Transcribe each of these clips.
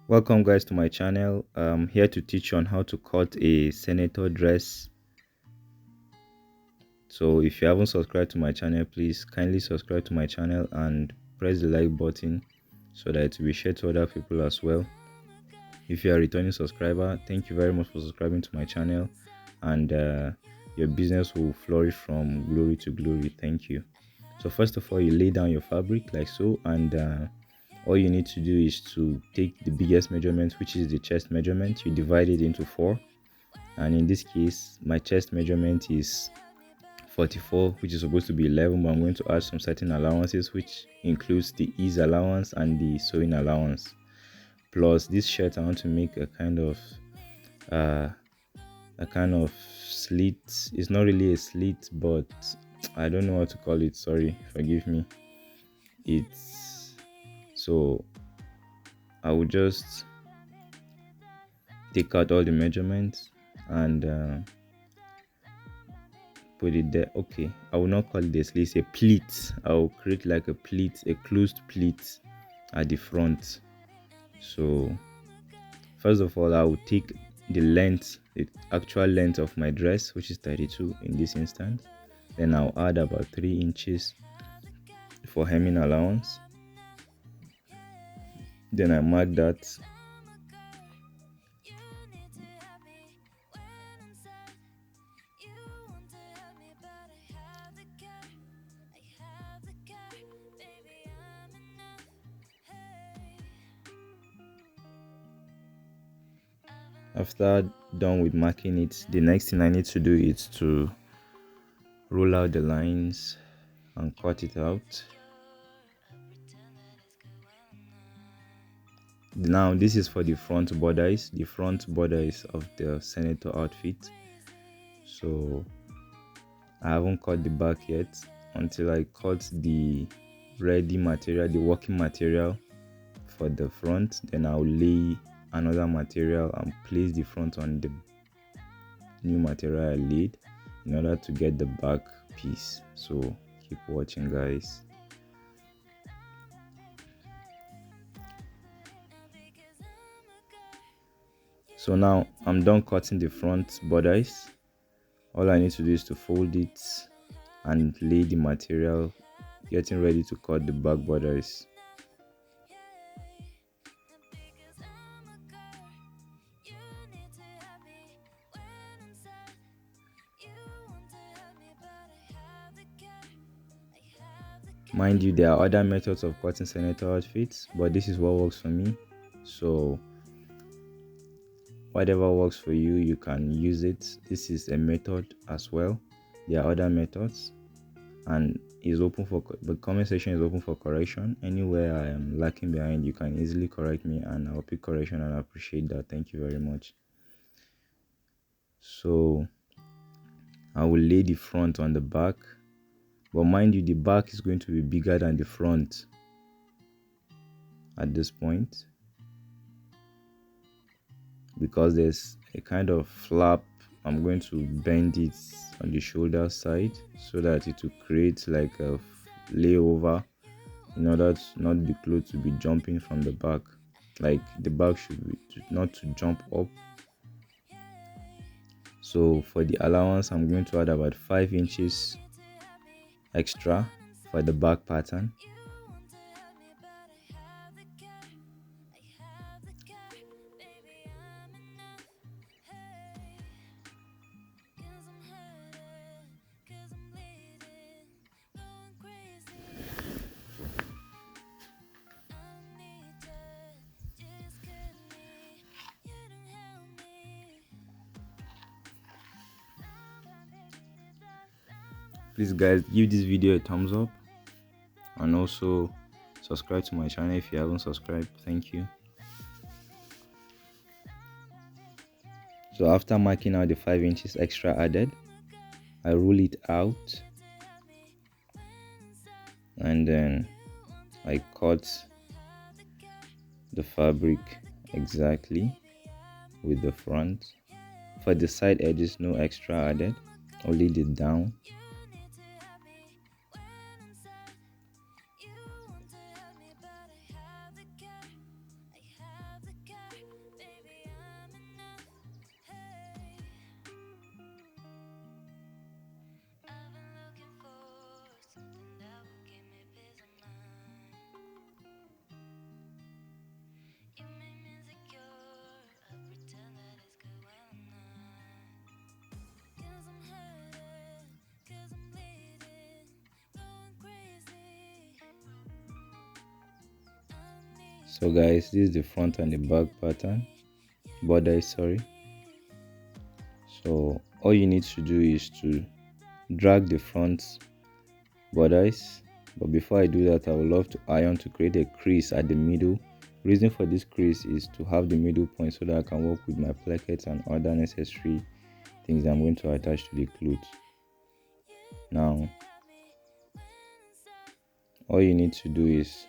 Welcome guys to my channel. I'm here to teach you on how to cut a senator dress. So if you haven't subscribed to my channel, please kindly subscribe to my channel and press the like button so that it will be shared to other people as well. If you are a returning subscriber, thank you very much for subscribing to my channel, and your business will flourish from glory to glory. Thank you. So first of all, you lay down your fabric like so, and all you need to do is to take the biggest measurement, which is the chest measurement. You divide it into 4, and in this case my chest measurement is 44, which is supposed to be 11, but I'm going to add some certain allowances, which includes the ease allowance and the sewing allowance. Plus this shirt, I want to make uh a kind of slit. It's not really a slit, but I don't know what to call it, sorry, forgive me. It's so I will just take out all the measurements and put it there. Okay, I will not call it a slit, it's a pleat. I will create like a pleat, a closed pleat at the front. So first of all, I will take the length, the actual length of my dress, which is 32 in this instance. Then I'll add about 3 inches for hemming allowance. Then I mark that. After done with marking it, the next thing I need to do is to roll out the lines and cut it out. Now this is for the front borders, of the senator outfit. So I haven't cut the back yet. Until I cut the ready material, the working material for the front, then I'll lay another material and place the front on the new material I laid in order to get the back piece. So keep watching guys. So now I'm done cutting the front borders. All I need to do is to fold it and lay the material, getting ready to cut the back borders. Mind you, there are other methods of cutting senator outfits, but this is what works for me. So whatever works for you, you can use it. This is a method as well. There are other methods, and is open for the comment section is open for correction. Anywhere I am lacking behind, you can easily correct me and I'll pick correction, and I appreciate that. Thank you very much. So I will lay the front on the back, but mind you, the back is going to be bigger than the front at this point, because there's a kind of flap. I'm going to bend it on the shoulder side so that it will create like a layover, in order to not the clothes to be jumping from the back. Like the back should be not to jump up. So for the allowance, I'm going to add about 5 inches extra for the back pattern. Please guys, give this video a thumbs up and also subscribe to my channel if you haven't subscribed. Thank you. So after marking out the 5 inches extra added, I roll it out and then I cut the fabric exactly with the front. For the side edges, no extra added, only the down. So guys, this is the front and the back pattern border, sorry. So all you need to do is to drag the front borders, but before I do that, I would love to iron to create a crease at the middle. Reason for this crease is to have the middle point so that I can work with my plackets and other necessary things I'm going to attach to the clothes. Now all you need to do is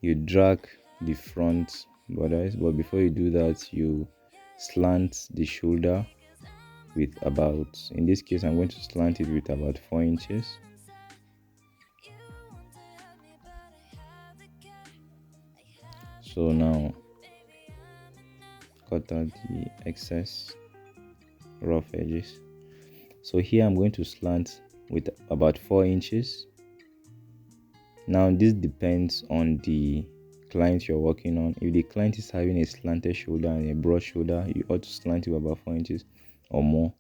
you drag the front borders, but before you do that, you slant the shoulder with about, in this case I'm going to slant it with about 4 inches. So now cut out the excess rough edges. So here I'm going to slant with about 4 inches. Now this depends on the client you're working on. If the client is having a slanted shoulder and a broad shoulder, you ought to slant it about 4 inches or more.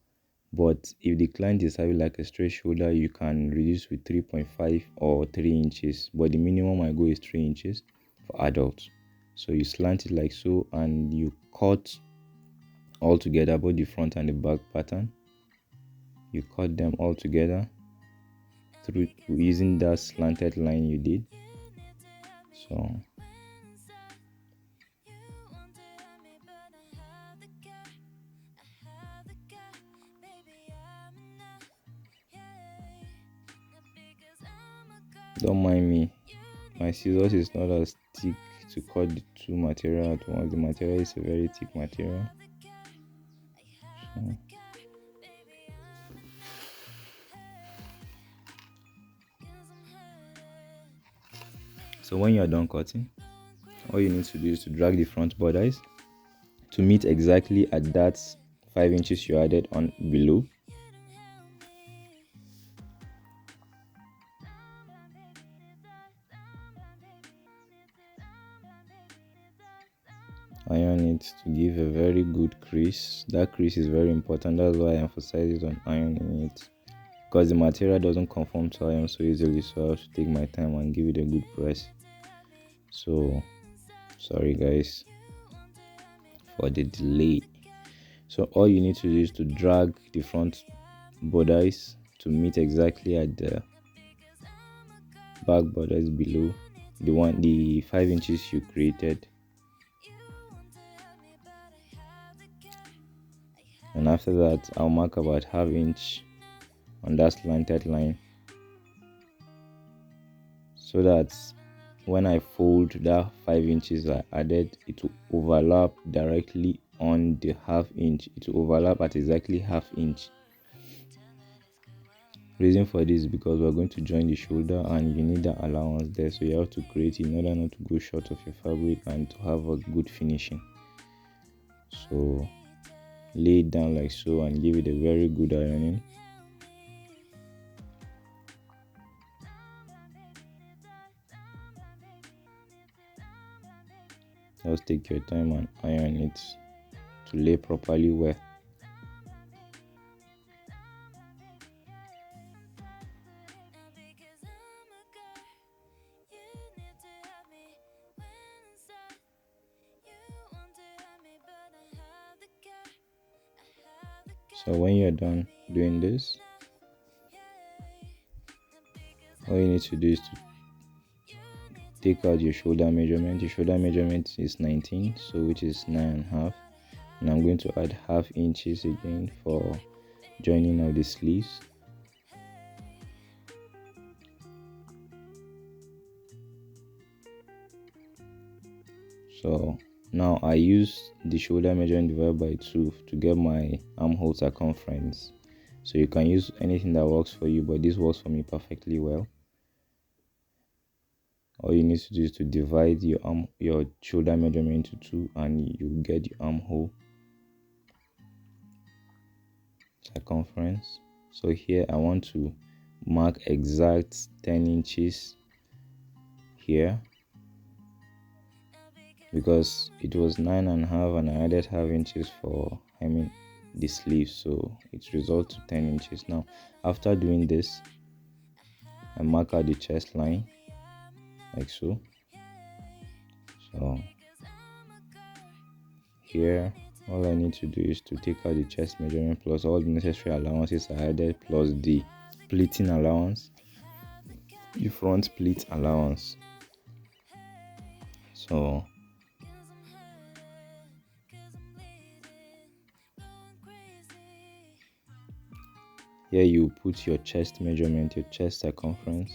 But if the client is having like a straight shoulder, you can reduce with 3.5 or 3 inches, but the minimum I go is 3 inches for adults. So you slant it like so, and you cut all together, both the front and the back pattern. You cut them all together through using that slanted line you did. So don't mind me, my scissors is not as thick to cut the two material at once. The material is a very thick material. So when you are done cutting, all you need to do is to drag the front borders to meet exactly at that 5 inches you added on below. Iron it to give a very good crease. That crease is very important. That's why I emphasize it on ironing it, because the material doesn't conform to iron so easily, so I have to take my time and give it a good press. So sorry guys for the delay. So all you need to do is to drag the front borders to meet exactly at the back borders below, the 5 inches you created. And after that, I'll mark about half inch on that slanted line, so that when I fold that 5 inches I added, it will overlap directly on the half inch. It will overlap at exactly half inch. Reason for this is because we're going to join the shoulder and you need that allowance there, so you have to create it in order not to go short of your fabric and to have a good finishing. So lay it down like so and give it a very good ironing. Just take your time and iron it to lay properly well. So when you're done doing this, all you need to do is to take out your shoulder measurement. Your shoulder measurement is 19, so which is 9.5, and I'm going to add half inches again for joining of the sleeves. So now I use the shoulder measurement divided by 2 to get my armhole circumference. So you can use anything that works for you, but this works for me perfectly well. All you need to do is to divide your shoulder measurement into 2 and you get your armhole circumference. So here I want to mark exact 10 inches here, because it was 9.5 and I added half inches for the sleeves, so it results to 10 inches. Now after doing this, I mark out the chest line like so. So here all I need to do is to take out the chest measurement plus all the necessary allowances are added plus the pleating allowance, the front pleat allowance. So here you put your chest measurement, your chest circumference.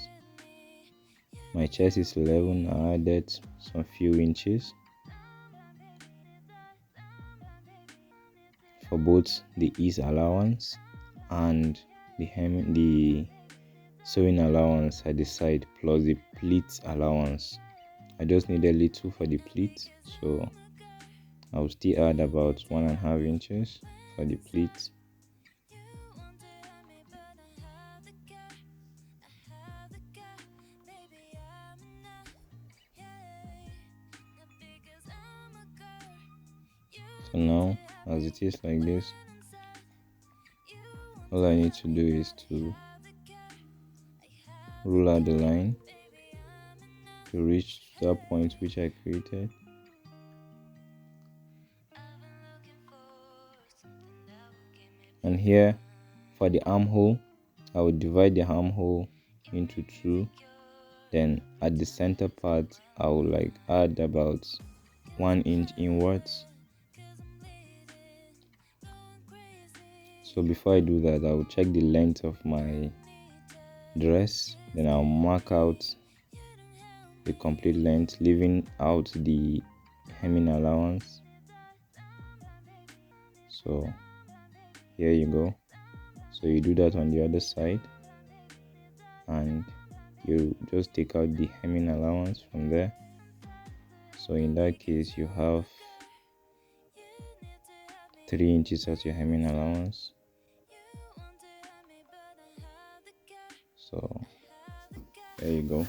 My chest is 11. I added some few inches for both the ease allowance and the sewing allowance at the side plus the pleat allowance. I just need a little for the pleat, so I'll still add about 1.5 inches for the pleat. So now, as it is like this, all I need to do is to rule out the line to reach that point which I created. And here for the armhole, I will divide the armhole into two. Then at the center part, I will add about 1 inch inwards. So before I do that, I will check the length of my dress. Then I'll mark out the complete length, leaving out the hemming allowance. So here you go. So you do that on the other side, and you just take out the hemming allowance from there. So in that case, you have 3 inches as your hemming allowance. So there you go.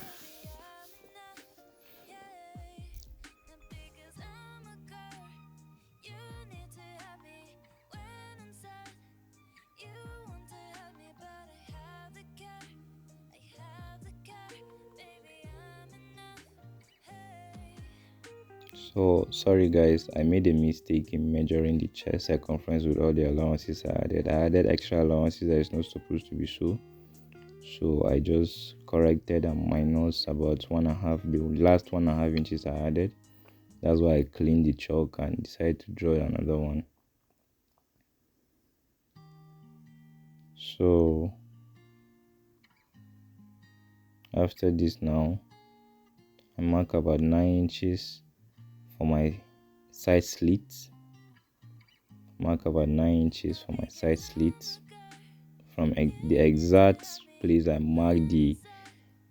So sorry guys, I made a mistake in measuring the chest circumference with all the allowances I added. I added extra allowances that is not supposed to be so. So I just corrected and minus about 1.5, the last 1.5 inches I added. That's why I cleaned the chalk and decided to draw another one. So after this now, I mark about 9 inches for my side slits. Mark about 9 inches for my side slits. From the exact place I mark the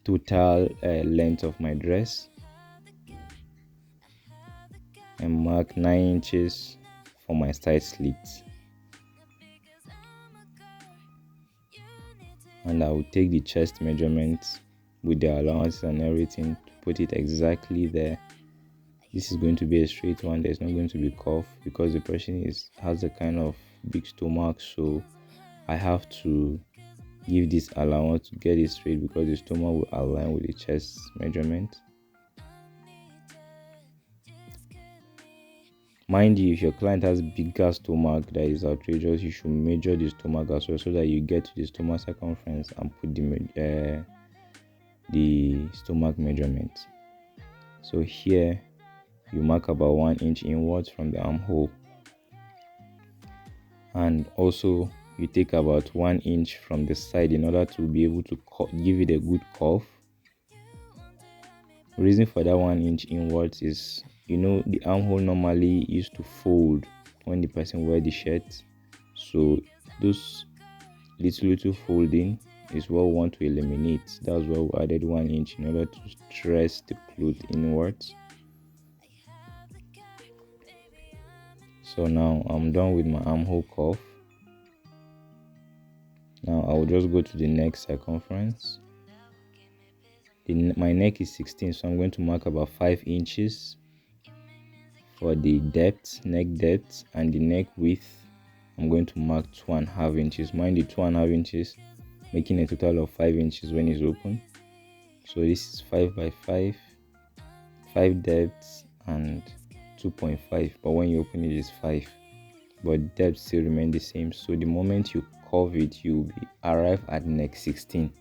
total length of my dress, and mark 9 inches for my side slits. And I will take the chest measurement with the allowances and everything to put it exactly there. This is going to be a straight one. There's not going to be curve because the person has a kind of big stomach, so I have to give this allowance to get it straight because the stomach will align with the chest measurement. Mind you, if your client has bigger stomach that is outrageous, you should measure the stomach as well so that you get to the stomach circumference and put the stomach measurement. So here you mark about 1 inch inwards from the armhole, and also you take about 1 inch from the side in order to be able to give it a good curve. Reason for that 1 inch inwards is, the armhole normally used to fold when the person wear the shirt, so those little folding is what we want to eliminate. That's why we added 1 inch in order to stress the cloth inwards. So now I'm done with my armhole curve. Now I will just go to the neck circumference. My neck is 16, so I'm going to mark about 5 inches for the depth, neck depth, and the neck width. I'm going to mark 2.5 inches. Mind the 2.5 inches, making a total of 5 inches when it's open. So this is 5 by 5, 5 depths and 2.5, but when you open it is 5, but depth still remain the same. So the moment you curve it, you arrive at neck 16.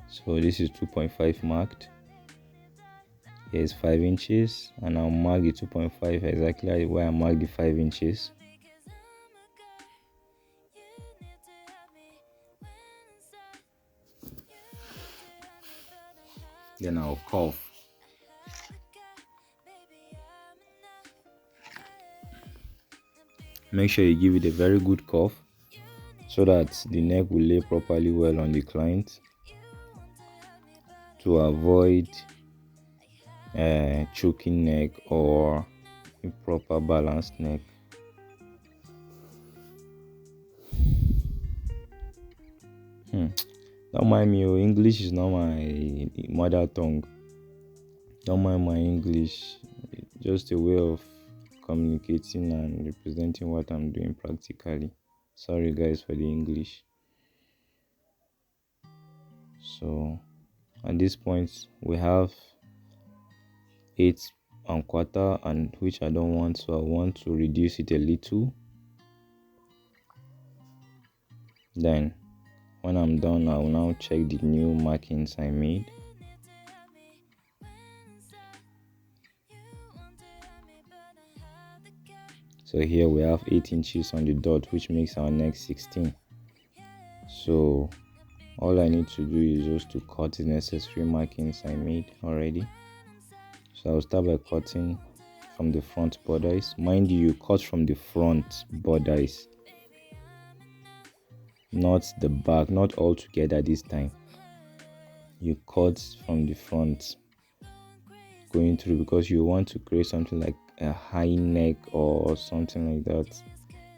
So this is 2.5 marked. Here is 5 inches, and I'll mark the 2.5 exactly where I marked the 5 inches. Then I'll curve. Make sure you give it a very good curve so that the neck will lay properly well on the client, to avoid choking neck or improper balanced neck. Don't mind me, English is not my mother tongue. Don't mind my English. Just a way of communicating and representing what I'm doing practically. Sorry guys for the English. So at this point we have 8.25, and which I don't want, so I want to reduce it a little. Then when I'm done, I will now check the new markings I made. So here we have 8 inches on the dot, which makes our neck 16. So all I need to do is just to cut the necessary markings I made already. So I'll start by cutting from the front borders. Mind you, cut from the front borders, not the back, not all together this time. You cut from the front going through, because you want to create something like a high neck or something like that,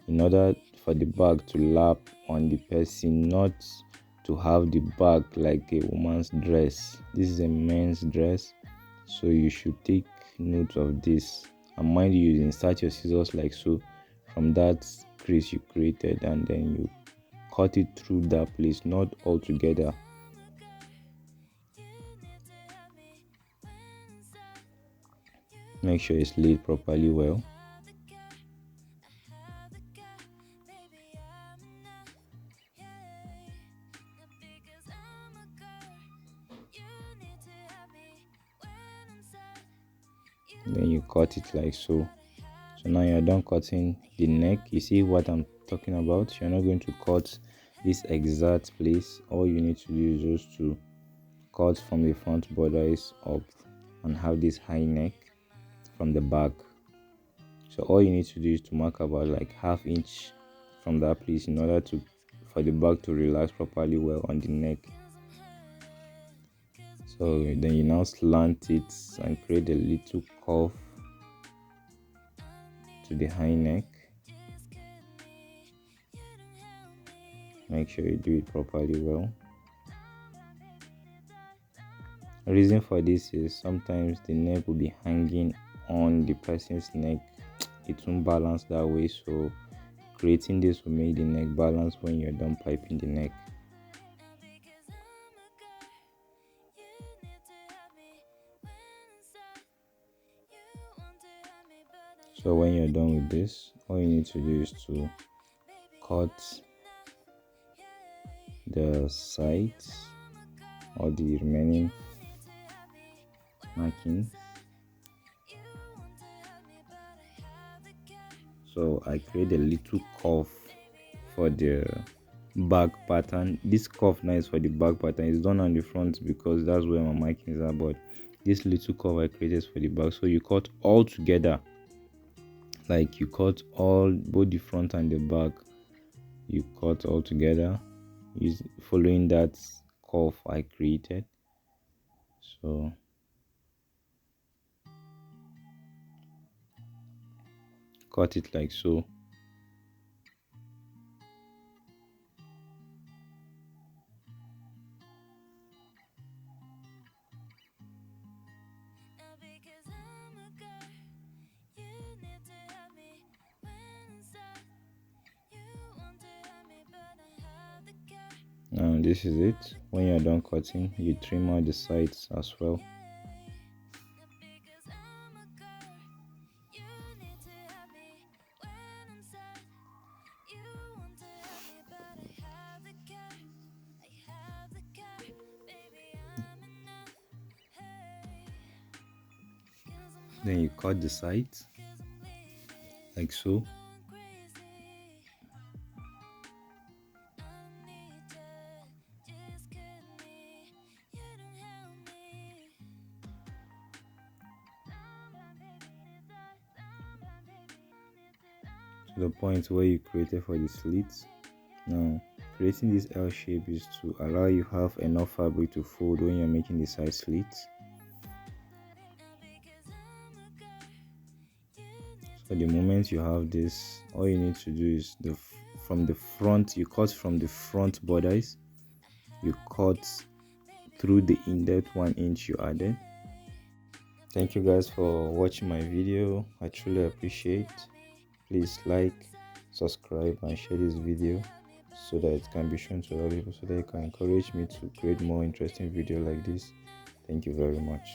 in order for the bag to lap on the person, not to have the bag like a woman's dress. This is a men's dress, so you should take note of this. And mind you, insert your scissors like so from that crease you created, and then you cut it through that place, not all together. Make sure it's laid properly well. Then you cut it like so. So now you're done cutting the neck. You see what I'm talking about? You're not going to cut this exact place. All you need to do is just to cut from the front borders up and have this high neck from the back. So all you need to do is to mark about like ½ inch from that place in order for the back to relax properly well on the neck. So then you now slant it and create a little curve to the high neck. Make sure you do it properly well. The reason for this is sometimes the neck will be hanging on the person's neck. It won't balance that way, so creating this will make the neck balance when you're done piping the neck. So when you're done with this, all you need to do is to cut the sides or the remaining marking. So I create a little curve for the back pattern. This curve now is for the back pattern. It's done on the front because that's where my markings are, but this little curve I created for the back. So you cut all together, like you cut all, both the front and the back, you cut all together following that curve I created. So cut it like so. Now this is it. When you're done cutting, you trim out the sides as well. Then you cut the sides like so. To the point where you created for the slits. Now, creating this L shape is to allow you have enough fabric to fold when you're making the side slits. So the moment you have this, all you need to do is from the front, you cut from the front borders, you cut through the in-depth 1 inch you added. Thank you guys for watching my video. I truly appreciate. Please like, subscribe and share this video so that it can be shown to other people, so that you can encourage me to create more interesting video like this. Thank you very much.